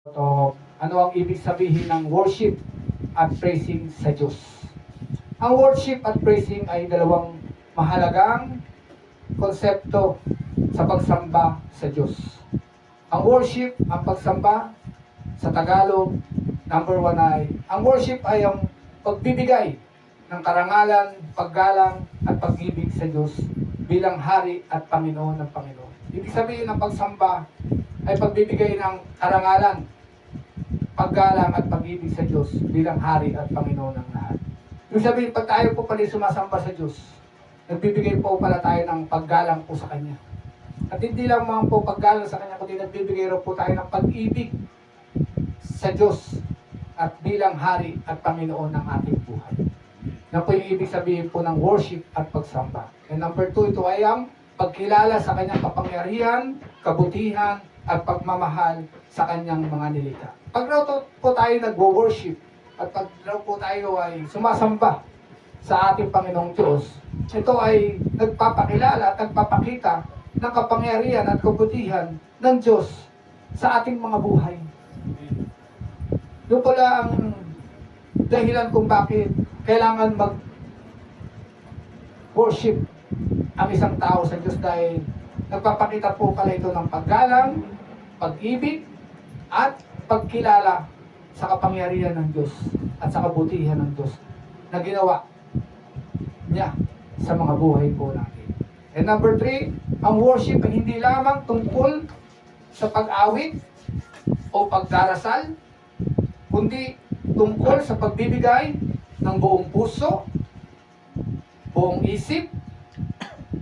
So, ano ang ibig sabihin ng worship at praising sa Diyos? Ang worship at praising ay dalawang mahalagang konsepto sa pagsamba sa Diyos. Ang worship, ang pagsamba, sa Tagalog, number one ay, ang worship ay ang pagbibigay ng karangalan, paggalang at pag-ibig sa Diyos bilang Hari at Panginoon ng Panginoon. Ibig sabihin ng pagsamba ay pagbibigay ng karangalan, paggalang at pag-ibig sa Diyos bilang Hari at Panginoon ng lahat. Ibig sabihin, pag tayo po pala sumasamba sa Diyos, nagbibigay po pala tayo ng paggalang po sa Kanya. At hindi lang mga po paggalang sa Kanya, kundi nagbibigay rin po tayo ng pag-ibig sa Diyos at bilang Hari at Panginoon ng ating buhay. Yan po yung ibig sabihin po ng worship at pagsamba. And number 2, ito ay ang pagkilala sa Kanyang kapangyarihan, kabutihan, at pagmamahal sa Kanyang mga nilikha. Pag raw po tayo nag-worship at pag raw po tayo ay sumasamba sa ating Panginoong Diyos, ito ay nagpapakilala at nagpapakita ng kapangyarihan at kabutihan ng Diyos sa ating mga buhay. Doon pala ang dahilan kung bakit kailangan mag-worship ang isang tao sa Diyos, dahil nagpapakita po pala ito ng paggalang, pag-ibig, at pagkilala sa kapangyarihan ng Diyos at sa kabutihan ng Diyos na ginawa niya sa mga buhay po natin. And number 3, ang worship ay hindi lamang tungkol sa pag-awit o pagdarasal, kundi tungkol sa pagbibigay ng buong puso, buong isip,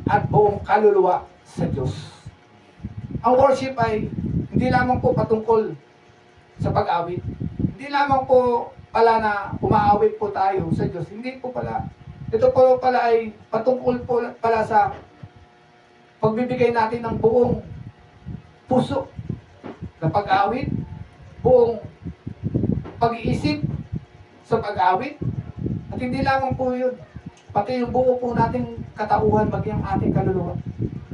at buong kaluluwa sa Diyos. Ang worship ay hindi lamang po patungkol sa pag-awit. Hindi lamang po pala na umaawit po tayo sa Diyos. Hindi po pala. Ito po pala ay patungkol po pala sa pagbibigay natin ng buong puso na pag-awit, buong pag-iisip sa pag-awit. At hindi lamang po yun, pati yung buo po nating katauhan, maging ating kaluluwa,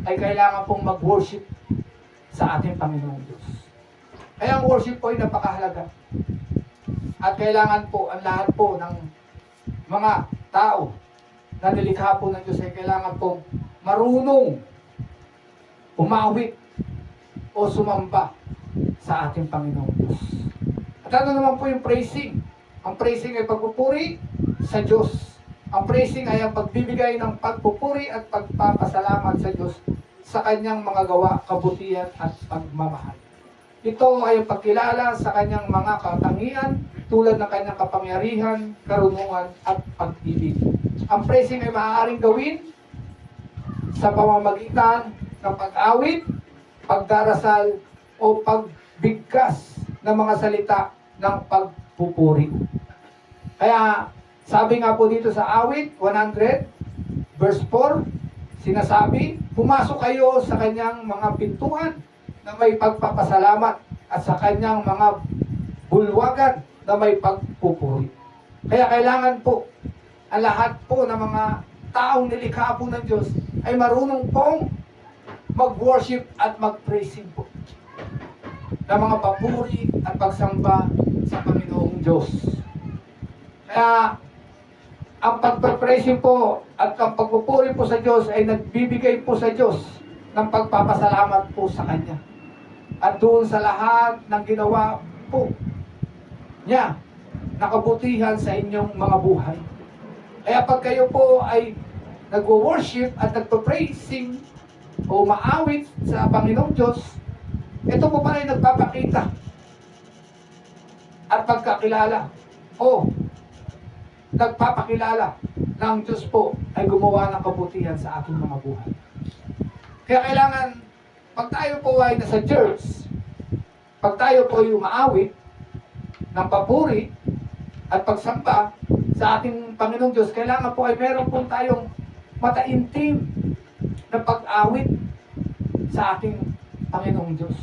ay kailangan pong mag-worship sa ating Panginoong Diyos. Kaya ang worship po ay napakahalaga. At kailangan po, ang lahat po ng mga tao na nilikha po ng Diyos ay kailangan pong marunong umawit o sumamba sa ating Panginoong Diyos. At ano naman po yung praising? Ang praising ay pagpupuri sa Diyos. Ang praising ay ang pagbibigay ng pagpupuri at pagpapasalamat sa Diyos sa Kanyang mga gawa, kabutihan at pagmamahal. Ito ay ang pagkilala sa Kanyang mga katangian tulad ng Kanyang kapangyarihan, karunungan at pag-ibig. Ang praising ay maaaring gawin sa pamamagitan ng pag-awit, pagdarasal o pagbigkas ng mga salita ng pagpupuri. Kaya sabi nga po dito sa awit 100 verse 4, sinasabi, pumasok kayo sa Kanyang mga pintuan na may pagpapasalamat at sa Kanyang mga bulwagan na may pagpupuri. Kaya kailangan po ang lahat po ng mga taong nilikha po ng Diyos ay marunong pong mag-worship at mag-praising po ng mga papuri at pagsamba sa Panginoong Diyos. Kaya ang pagpapraising po at ang pagpupuri po sa Diyos ay nagbibigay po sa Diyos ng pagpapasalamat po sa Kanya. At doon sa lahat ng ginawa po niya, nakabutihan sa inyong mga buhay. Kaya pag kayo po ay nag-worship at nagpa-praising o maawit sa Panginoong Diyos, ito po pala ay nagpapakita at pagkakilala o nagpapakilala na ang Diyos po ay gumawa ng kabutihan sa ating mga buhay. Kaya kailangan, pag tayo po ay nasa church, pag tayo po ay umaawit ng papuri at pagsamba sa ating Panginoong Diyos, kailangan po ay meron po tayong mataimtim na pag-awit sa ating Panginoong Diyos.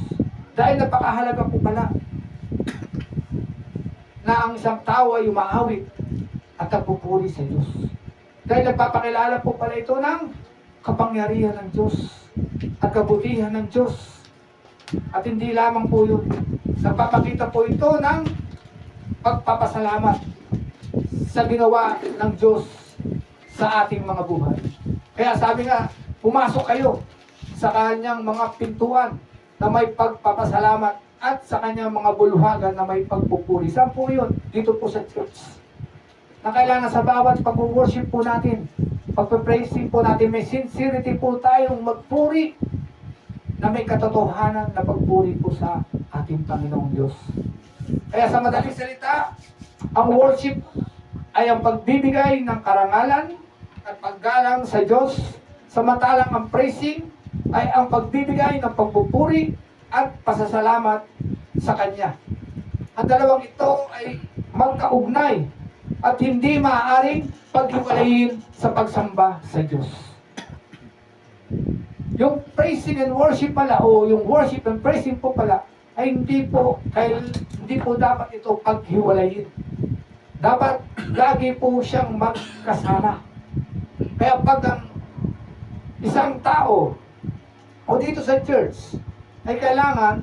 Dahil napakahalaga po pala na ang isang tao ay umaawit at nagpupuri sa Diyos. Dahil nagpapakilala po pala ito ng kapangyarihan ng Diyos at kabutihan ng Diyos. At hindi lamang po yun, Nagpapakita po ito ng pagpapasalamat sa ginawa ng Diyos sa ating mga buhay. Kaya sabi nga, pumasok kayo sa kanyang mga pintuan na may pagpapasalamat at sa kanyang mga bulwagan na may pagpupuri. Saan po yun? Dito po sa church. Na kailangan sa bawat pag-worship po natin, pag-praising po natin, may sincerity po tayong magpuri na may katotohanan na pagpuri po sa ating Panginoong Diyos. Kaya sa madaling salita, ang worship ay ang pagbibigay ng karangalan at paggalang sa Diyos, samantalang ang praising ay ang pagbibigay ng pagpupuri at pasasalamat sa Kanya. Ang dalawang ito ay magkaugnay at hindi maaaring paghiwalayin sa pagsamba sa Diyos. Yung praising and worship pala, o yung worship and praising po pala, ay hindi po dapat ito paghiwalayin. Dapat lagi po siyang magkasama. Kaya pag ang isang tao o dito sa church ay kailangan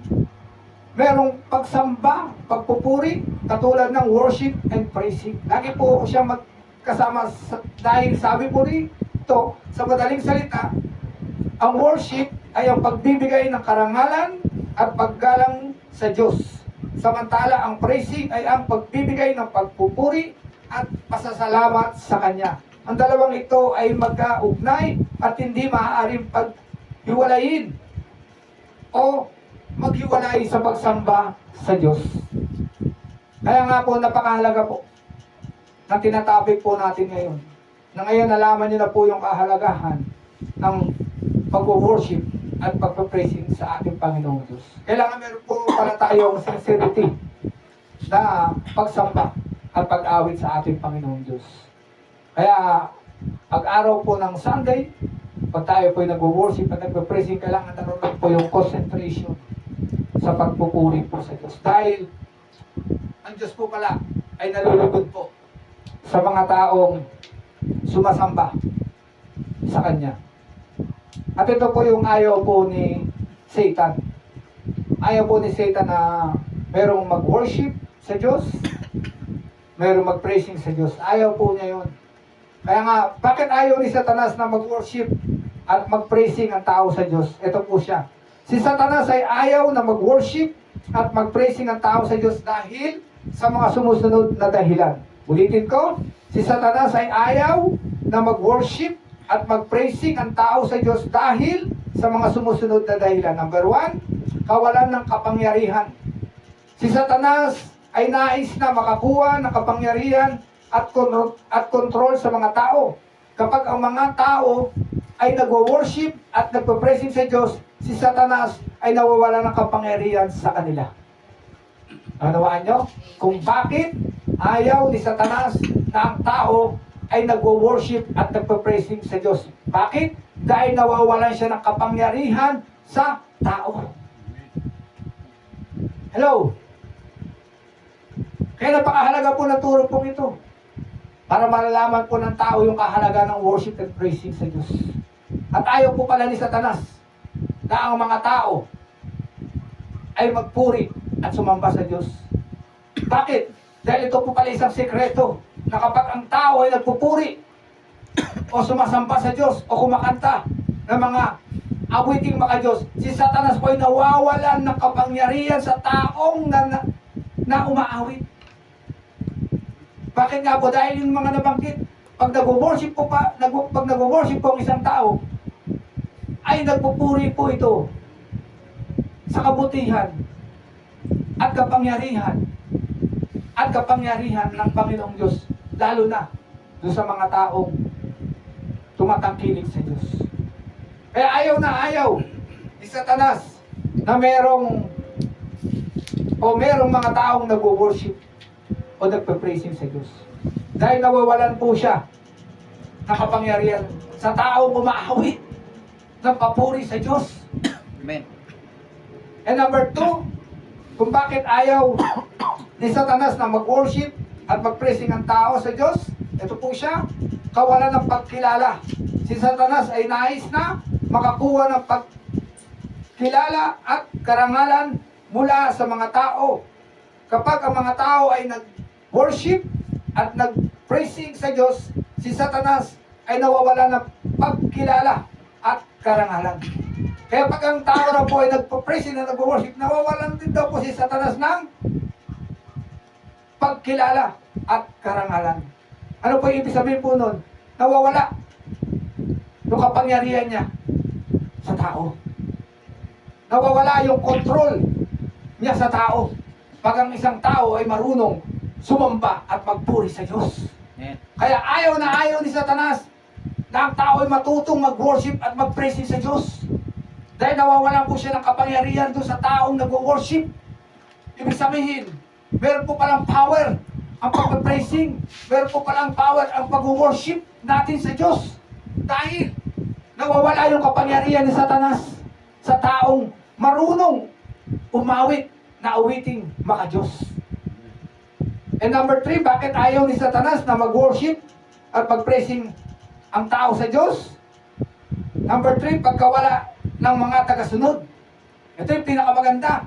merong pagsamba, pagpupuri, katulad ng worship and praising. Lagi po siya magkasama dahil sabi po rito, sa madaling salita, ang worship ay ang pagbibigay ng karangalan at paggalang sa Diyos. Samantala, ang praising ay ang pagbibigay ng pagpupuri at pasasalamat sa Kanya. Ang dalawang ito ay magkaugnay at hindi maaaring paghiwalayin o maghiwalay sa pagsamba sa Diyos. Kaya nga po, napakahalaga po na tinatopic po natin ngayon. Na ngayon nalaman niyo na po yung kahalagahan ng pag-worship at pag-praising sa ating Panginoong Diyos. Kailangan meron po para tayong sincerity na pagsamba at pag-awit sa ating Panginoong Diyos. Kaya, pag-araw po ng Sunday, pag tayo po nag-worship at nag-praising, kailangan naroon po yung concentration sa pagpupuri po sa Diyos. Dahil, ang Diyos po pala ay nalulugod po sa mga taong sumasamba sa Kanya. At ito po yung ayaw po ni Satan. Ayaw po ni Satan na merong mag-worship sa Diyos, merong mag-praising sa Diyos. Ayaw po niya yun. Kaya nga, bakit ayaw ni Satanas na mag-worship at mag-praising ang tao sa Diyos? Ito po siya. Si Satanas ay ayaw na mag-worship at mag-praising ang tao sa Diyos dahil sa mga sumusunod na dahilan. Ulitin ko, si Satanas ay ayaw na mag-worship at mag-praising ang tao sa Diyos dahil sa mga sumusunod na dahilan. Number 1, kawalan ng kapangyarihan. Si Satanas ay nais na makakuha ng kapangyarihan at control sa mga tao. Kapag ang mga tao ay nagwo-worship at nagpo-praising sa Diyos, si Satanas ay nawawala ng kapangyarihan sa kanila. Nanawaan nyo? Kung bakit ayaw ni Satanas na ang tao ay nagwo-worship at nagpo-praising sa Diyos. Bakit? Dahil nawawalan siya ng kapangyarihan sa tao. Hello? Kaya napakahalaga po ng turo pong ito. Para malalaman po ng tao yung kahalaga ng worship and praising sa Diyos. At ayaw po pala ni Satanas na ang mga tao ay magpuri at sumamba sa Diyos. Bakit? Dahil ito po pala isang sekreto na kapag ang tao ay nagpupuri o sumasamba sa Diyos o kumakanta ng mga awiting mga Diyos, si Satanas po ay nawawalan ng kapangyarihan sa taong na umaawit. Bakit nga po? Dahil yung mga nabanggit, pag nag-worship po ang isang tao, ay nagpupuri po ito sa kabutihan at kapangyarihan ng Panginoong Diyos, lalo na doon sa mga taong tumatangkilik sa Diyos. Kaya ayaw ni Satanas na merong mga taong nag-worship o nagpe-praising sa Diyos. Dahil nawawalan po siya ng kapangyarihan sa taong umaawit ng papuri sa Diyos. Amen. And number 2, kung bakit ayaw ni Satanas na mag-worship at mag-praising ang tao sa Diyos, ito po siya, kawalan ng pagkilala. Si Satanas ay nais na makakuha ng pagkilala at karangalan mula sa mga tao. Kapag ang mga tao ay nag-worship at nag-praising sa Diyos, si Satanas ay nawawala ng pagkilala at karangalan. Kaya pag ang tao na po ay nagpa-praising na nag-worship, nawawalan din daw po si Satanas ng pagkilala at karangalan. Ano po yung ibig sabihin po nun? Nawawala yung kapangyarihan niya sa tao. Nawawala yung control niya sa tao. Pag ang isang tao ay marunong sumamba at magpuri sa Diyos. Kaya ayaw na ayaw ni Satanas na ang tao ay matutong mag-worship at mag-praise sa Diyos. Dahil nawawalan po siya ng kapangyarihan doon sa taong nag-worship. Ibig sabihin, meron po palang power ang pag-praising. Meron po palang power ang pag-worship natin sa Diyos. Dahil nawawala yung kapangyarihan ni Satanas sa taong marunong umawit na awiting maka-Diyos. And number 3, bakit ayaw ni Satanas na mag-worship at mag-praising ang tao sa Diyos? Number 3, pagkawala ng mga tagasunod. Ito yung pinakamaganda.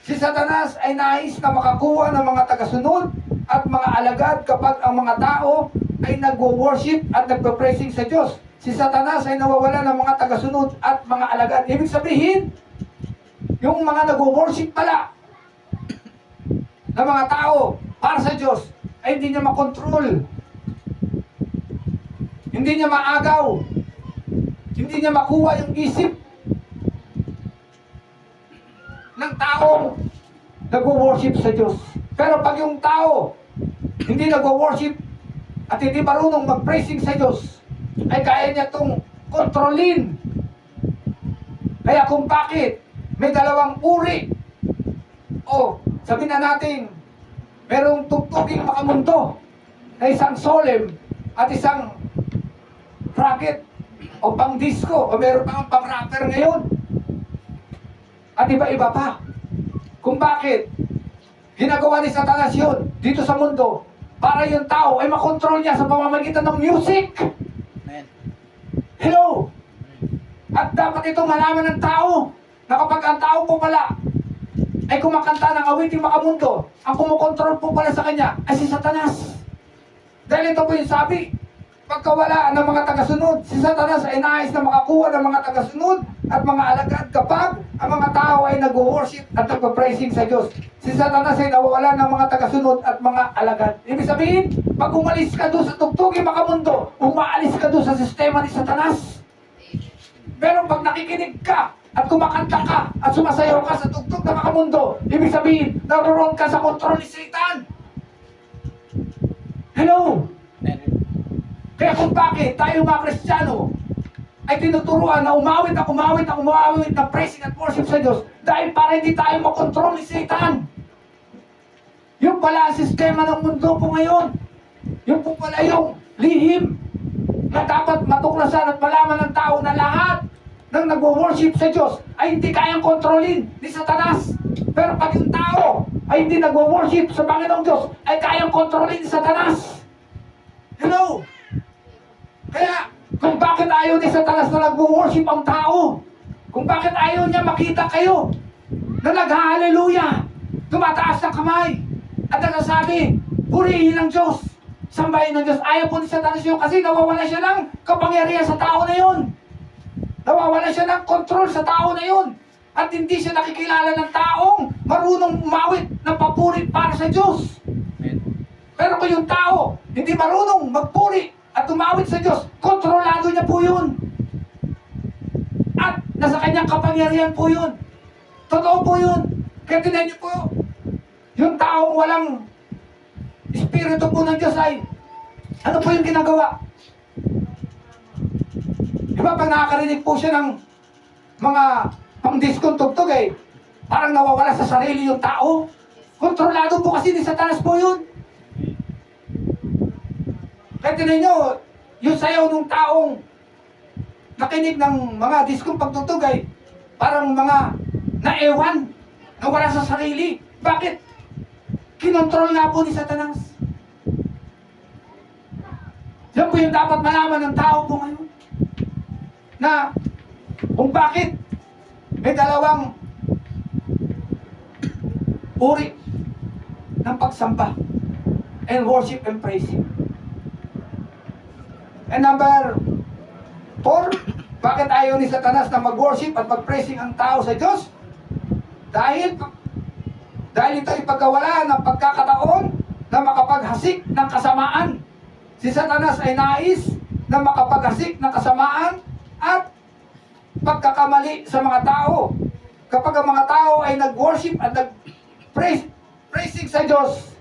Si Satanas ay nais na makakuha ng mga tagasunod at mga alagad kapag ang mga tao ay nag-worship at nag-praising sa Diyos. Si Satanas ay nawawala ng mga tagasunod at mga alagad. Ibig sabihin, yung mga nag-worship pala na mga tao para sa Diyos ay hindi niya makontrol. Hindi niya maagaw. Hindi niya makuha yung isip ng taong nag-worship sa Diyos. Pero pag yung tao hindi nag-worship at hindi marunong mag-praising sa Diyos, ay kaya niya itong kontrolin. Kaya kung bakit may dalawang uri o sabihin na natin merong tugtuging makamundo na isang solemn at isang racket o pang disco o meron pang rapper ngayon at iba-iba pa. Kung bakit ginagawa ni Satanas yun dito sa mundo para yung tao ay makontrol niya sa pamamagitan ng music. Amen. Hello! At dapat ito malaman ng tao na kapag ang tao po pala ay kumakanta ng awiting makamundo, ang kumukontrol po pala sa kanya ay si Satanas. Dahil ito po yung sabi, pagkawala ng mga tagasunod, si Satanas ay nais na makakuha ng mga tagasunod at mga alagad kapag ang mga tao ay nag-worship at nag-praising sa Diyos. Si Satanas ay nawawala ng mga tagasunod at mga alagad. Ibig sabihin, pag umalis ka doon sa tugtuging makamundo, umaalis ka doon sa sistema ni Satanas. Pero pag nakikinig ka at kumakanta ka at sumasayaw ka sa tugtog na makamundo, ibig sabihin, naroon ka sa kontrol ni Satan. Hello? Kaya kung bakit tayo mga Kristiyano ay tinuturuan na umawit na praising at worship sa Diyos dahil para hindi tayo makontrol ni Satan. Yung pala ang sistema ng mundo po ngayon. Yung po pala yung lihim na dapat matuklasan at malaman ng tao na lahat ng nag-worship sa Diyos ay hindi kayang kontrolin ni Satanas. Pero pag yung tao ay hindi nag-worship sa Panginoong Diyos, ay kayang kontrolin ni Satanas. Hello? Kaya, kung bakit ayaw ni Satanas na nag-worship ang tao, kung bakit ayaw niya makita kayo na nag-hallelujah, tumataas ng kamay, at nagsasabi, purihin ang Diyos, sambahin ng Diyos, ayaw po ni Satanas yun kasi nawawala siya ng kapangyarihan sa tao na yun. Nawawala siya ng control sa tao na yun. At hindi siya nakikilala ng taong marunong umawit ng papuri para sa Diyos. Pero kung yung tao hindi marunong magpuri at umawit sa Diyos, kontrolado niya po yun. At nasa kanyang kapangyarihan po yun. Totoo po yun. Kaya tinan niyo po, yung taong walang espiritu po ng Diyos ay, ano po yung ginagawa? Diba pag nakakarinig po siya ng mga pang-diskong tugtog parang nawawala sa sarili yung tao. Kontrolado po kasi ni Satanas po yun. Kaya tinan nyo, yung sayaw ng taong nakinig ng mga diskong pagtugtog parang mga naewan, nawala sa sarili. Bakit? Kinontrol nga po ni Satanas. Yan po yung dapat malaman ng tao po ngayon. Na kung bakit may dalawang uri ng pagsamba and worship and praising. And number 4, bakit ayaw ni Satanas na mag-worship at mag-praising ang tao sa Diyos? Dahil ito ay pagkawala ng pagkakataon na makapaghasik ng kasamaan. Si Satanas ay nais na makapaghasik ng kasamaan at pagkakamali sa mga tao. Kapag ang mga tao ay nag-worship at nag-praising sa Diyos,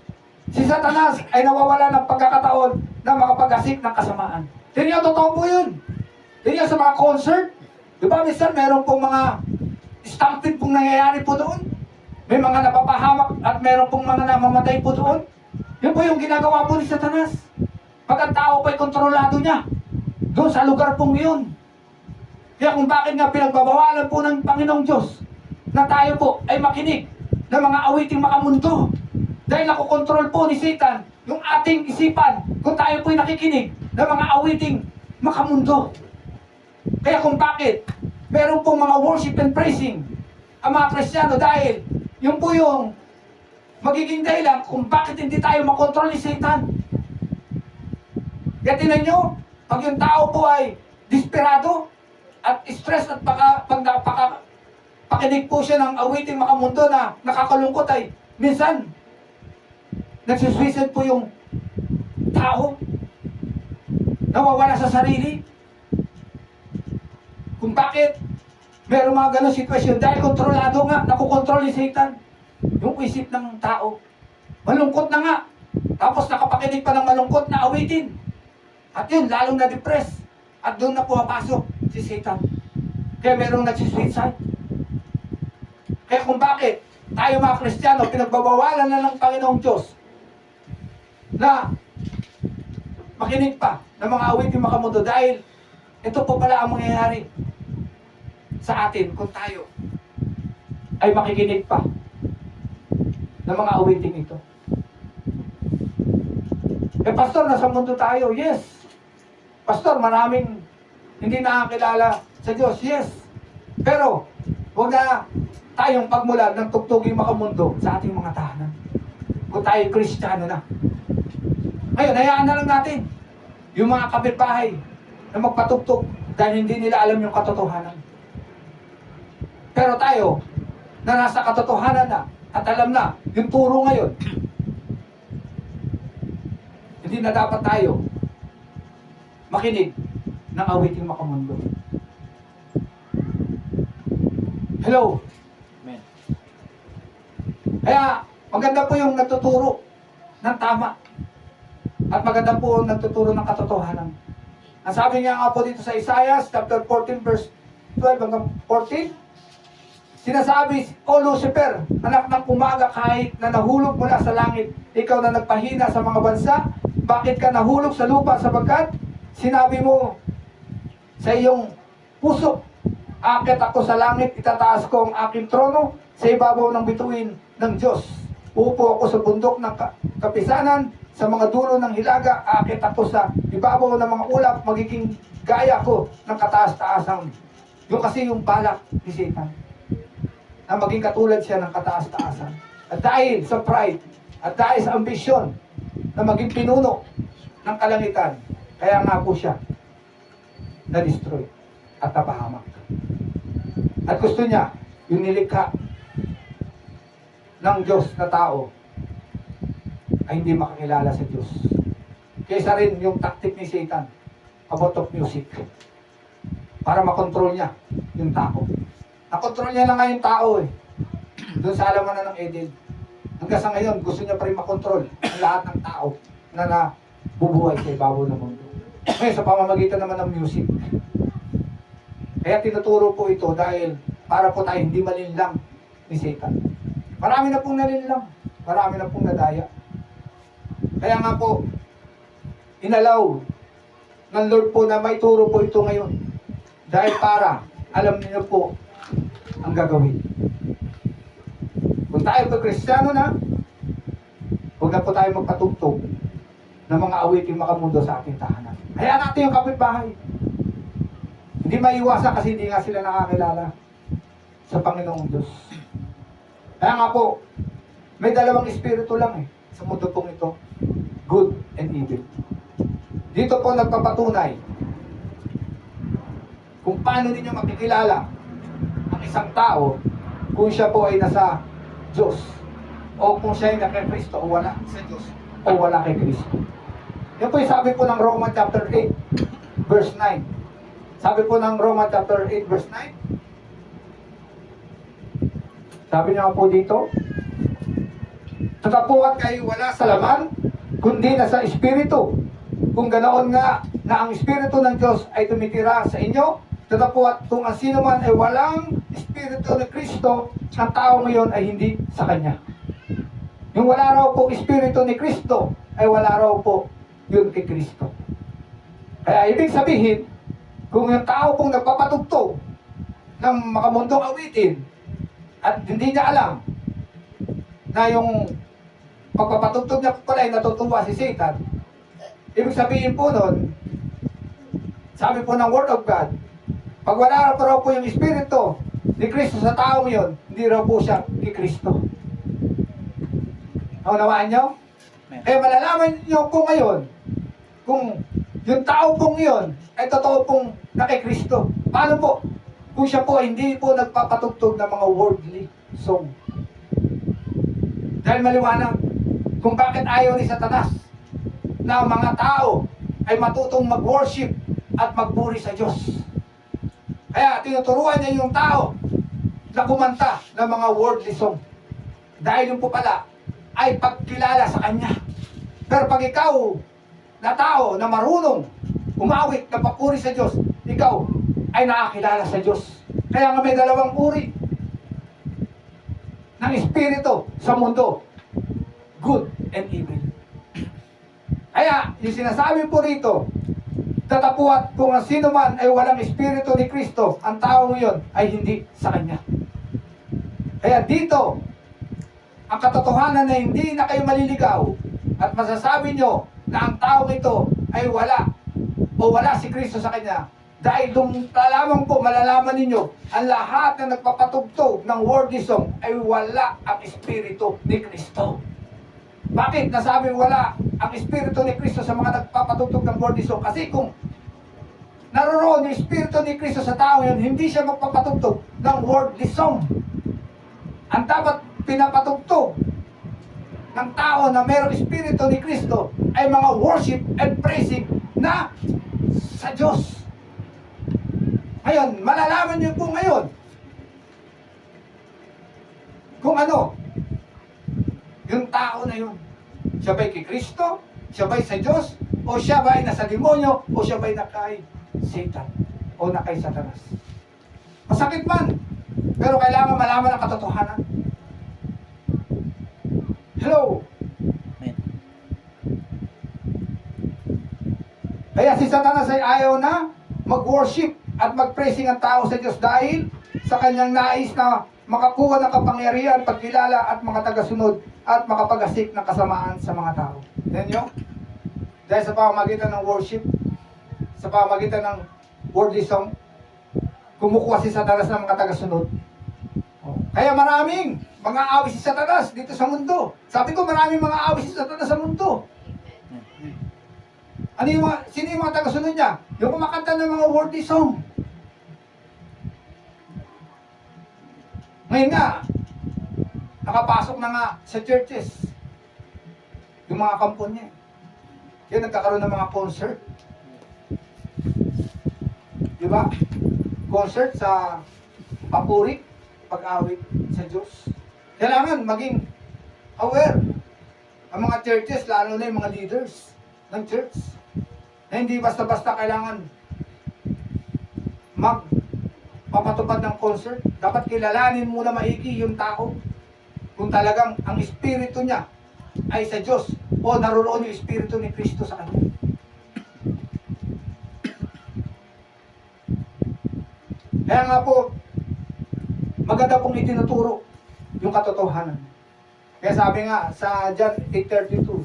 si Satanas ay nawawala ng pagkakataon na makapaghasik ng kasamaan. Tingnan, totoo po yun. Tingnan sa mga concert. Di ba, minsan meron pong mga stampede pong nangyayari po doon. May mga napapahamak at meron pong mga namamatay po doon. Yun po yung ginagawa po ni Satanas. Pag ang tao po ay kontrolado niya doon sa lugar pong yun. Kaya kung bakit nga pinagbabawalan po ng Panginoong Diyos na tayo po ay makinig ng mga awiting makamundo. Dahil nakokontrol po ni Satan yung ating isipan kung tayo po ay nakikinig ng mga awiting makamundo. Kaya kung bakit meron pong mga worship and praising ang mga Kristiyano, dahil yun po yung magiging dahilan kung bakit hindi tayo makontrol ni Satan. Kaya tingnan nyo, pag yung tao po ay desperado at stress at pakinig po siya ng awiting makamundo na nakakalungkot, ay minsan nagsiswisid po yung tao, nawawala sa sarili. Kung bakit meron mga ganong sitwasyon, dahil kontrolado nga, nakukontrol ni Satan yung isip ng tao. Malungkot na nga, tapos nakapakinig pa ng malungkot na awitin. At yun, lalong na-depress. At doon na pumapasok si Satan. Kaya merong nagsisuicide. Kaya kung bakit tayo mga Kristiyano, pinagbabawalan na ng Panginoong Diyos na makinig pa ng mga awiting makamundo, dahil ito po pala ang mangyayari sa atin kung tayo ay makikinig pa ng mga awiting ito. Pastor, nasa mundo tayo. Yes. Pastor, maraming hindi nakakilala sa Diyos. Yes. Pero huwag na tayong pagmulan ng tugtuging makamundo sa ating mga tahanan kung tayo Kristiyano na. Ngayon, hayaan na lang natin yung mga kapitbahay na magpatugtog dahil hindi nila alam yung katotohanan. Pero tayo, na nasa katotohanan na at alam na yung turo ngayon, hindi na dapat tayo makinig ng awiting makamundo. Hello? Amen. Kaya, maganda po yung nagtuturo ng tama. At maganda po ang nagtuturo ng katotohanan. Ang sabi nga po dito sa Isaiah, chapter 14, verse 12 hanggang 14, sinasabi, O Lucifer, anak ng umaga, kahit na nahulog mula sa langit, ikaw na nagpahina sa mga bansa, bakit ka nahulog sa lupa? Sapagkat sinabi mo sa iyong puso, aakyat ako sa langit, itataas ko ang aking trono sa ibabaw ng bituin ng Diyos. Uupo ako sa bundok ng kapisanan, sa mga dulo ng hilaga, aakyat ako sa ibabaw ng mga ulap, magiging gaya ko ng kataas-taasan. Yung kasi yung balak ni Satan, na maging katulad siya ng kataas-taasan. At dahil sa pride, at dahil sa ambisyon, na maging pinuno ng kalangitan, kaya nga po siya na-destroy at napahamak. At gusto niya, yung nilikha ng Diyos na tao ay hindi makakilala sa Diyos. Kaysa rin yung taktik ni Satan about of music para makontrol niya yung tao. Nakontrol niya lang nga yung tao eh. Doon sa alamanan ng Eden. Hanggang sa ngayon, gusto niya pa rin makontrol ang lahat ng tao na nabubuhay sa ibabaw ng mundo. Ngayon, sa pamamagitan naman ng music. Kaya tinuturo po ito dahil para po tayo hindi malinlang ni Satan. Marami na pong nalinlang. Marami na pong nadaya. Kaya nga po, inalaw ng Lord po na maituro po ito ngayon. Dahil para, alam niyo po ang gagawin. Kung tayo po Kristiyano na, huwag na po tayo magpatugtog ng mga awiting makamundo sa ating tahanan. Hayaan natin yung kapitbahay. Hindi maiwasan kasi hindi nga sila nakakilala sa Panginoong Diyos. Kaya nga po, May dalawang espiritu lang sa mundo pong ito. Good and evil. Dito po nagpapatunay kung paano ninyo makikilala ang isang tao kung siya po ay nasa Diyos o kung siya ay nasa Kristo o wala sa Diyos o wala kay Kristo. Yan po yung sabi po ng Romans chapter 8 verse 9. Sabi po ng Romans chapter 8 verse 9. Sabi niya po dito, tatapuan kayo wala sa laman, kundi nasa Espiritu. Kung ganoon nga na ang Espiritu ng Diyos ay tumitira sa inyo, tatapuan kung ang sino man ay walang Espiritu ni Kristo, ang tao ngayon ay hindi sa Kanya. Yung wala raw po Espiritu ni Kristo, ay wala raw po yun kay Kristo. Kaya ibig sabihin, kung yung tao pong nagpapatugtog ng makamundong awitin, at hindi niya alam na yung pagpapatugtog niya pala ay natutuwa si Satan, ibig sabihin po nun, sabi po ng Word of God, pag wala raw po yung Espiritu ni Kristo sa taong yun, hindi raw po siya kay Kristo. Naunawaan nyo? Kaya malalaman nyo po ngayon, kung yung tao pong yun ay totoo pong na kay Kristo. Paano po? Kung siya po hindi po nagpapatugtog ng mga worldly song. Dahil maliwanag kung bakit ayaw ni Satanas na mga tao ay matutong mag-worship at magpuri sa Diyos. Kaya tinuturuan niya yung tao na kumanta ng mga worldly song. Dahil yung po pala ay pagkilala sa Kanya. Pero pag ikaw na tao na marunong umawit na papuri sa Diyos, ikaw ay nakakilala sa Diyos. Kaya nga may dalawang uri ng espiritu sa mundo, good and evil. Kaya yung sinasabi po rito, tatapuat kung ang sino man ay walang espiritu ni Kristo, ang tao ngayon ay hindi sa Kanya. Kaya dito, ang katotohanan na hindi na kayo maliligaw at masasabi nyo na ang taong ito ay wala o wala si Kristo sa Kanya, dahil doon lamang po malalaman ninyo ang lahat na nagpapatugtog ng worldly song ay wala ang Espiritu ni Kristo. Bakit nasabi wala ang Espiritu ni Kristo sa mga nagpapatugtog ng worldly song? Kasi kung naroon yung Espiritu ni Kristo sa tao yun, hindi siya magpapatugtog ng worldly song. Ang dapat pinapatugtog ng tao na mayroong Espiritu ni Kristo ay mga worship and praising na sa Diyos. Ngayon, malalaman niyo po ngayon kung ano yung tao na yun. Siya ba'y kay Kristo? Siya ba'y sa Diyos? O siya ba'y nasa demonyo? O siya ba'y nakay Satan? O nakay Satanas? Masakit man, pero kailangan malaman ang katotohanan. Hello? Kaya si Satanas ay ayaw na mag-worship at mag-praising ang tao sa Diyos dahil sa kanyang nais na makakuha ng kapangyarihan, pagkilala at mga tagasunod at makapagasik ng kasamaan sa mga tao. Yan nyo? Dahil sa pamamagitan ng worship, sa pamamagitan ng worldly song, kumukuha si Satanas ng mga tagasunod. Kaya maraming mga awis si Satanas dito sa mundo. Sabi ko maraming mga awis si Satanas sa mundo. Ano yung mga, sino yung mga tagasunod niya? Yung kumakanta ng mga worldly song. Ngayon nga, nakapasok na nga sa churches yung mga kampon niya. Kaya nagkakaroon ng mga concert. Di ba? Concert sa papuri, pag-awit sa Diyos. Kailangan maging aware ang mga churches, lalo na yung mga leaders ng church. Na hindi basta-basta kailangan magpapatupad ng concert. Dapat kilalanin muna maigi yung tao kung talagang ang espiritu niya ay sa Diyos o naroon yung espiritu ni Kristo sa kanya. Kaya nga po, maganda pong itinuturo yung katotohanan. Kaya sabi nga sa John 8:32,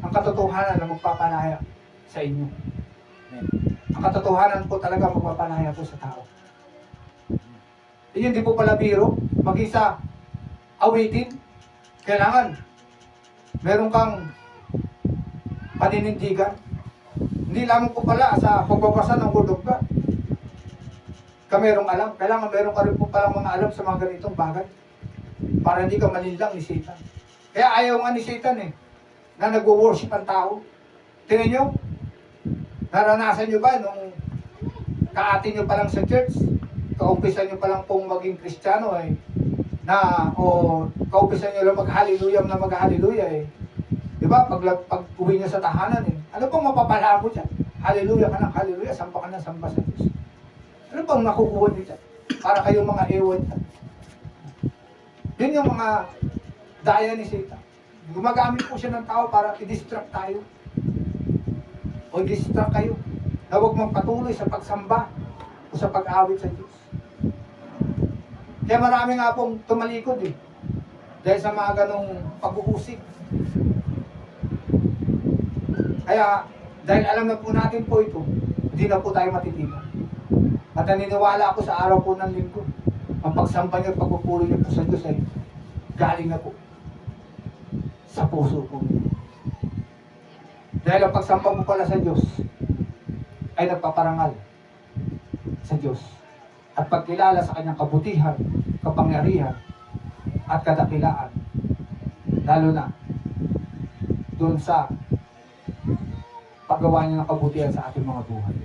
ang katotohanan na magpapalaya sa inyo. Ang katotohanan po talaga magpapalaya po sa tao. Hindi po pala biro, mag-isa awitin, Kailangan meron kang paninindigan. Hindi lamang po pala sa pagbabasa ng Word of God ka merong alam. Kailangan meron ka rin po palang mga alam sa mga ganitong bagay para hindi ka malinlang ni Satan. Kaya ayaw nga ni Satan na nagwo-worship ang tao. Tingnan nyo, naranasan nyo ba nung kaati nyo pa lang sa church, kaumpisa nyo pa lang pong maging Kristiyano kaumpisa nyo lang mag-hallelujah na mag-hallelujah di ba? Pag uwi nyo sa tahanan ano pong mapapala mo dyan? Hallelujah ka ng hallelujah, samba ka ng samba sa Diyos. Ano pong nakukuha nyo dyan? Para kayong mga ewan dyan. Yun yung mga daya ni Satan. Gumagamit po siya ng tao para i-distract tayo. O i-distract kayo na huwag magpatuloy sa pagsamba o sa pag-awit sa Diyos. Kaya marami nga pong tumalikod dahil sa mga ganong pag-uusig. Kaya dahil alam na po natin po ito, hindi na po tayo matitigan. At naniniwala ako sa araw po ng linggo, ang pagsamba niyo at pagpupuri niyo po sa Diyos ay galing na po sa puso po. Dahil ang pagsamba po pala sa Diyos ay nagpaparangal sa Diyos at pagkilala sa kanyang kabutihan, kapangyarihan at kadakilaan, lalo na doon sa paggawa niya ng kabutihan sa ating mga buhay.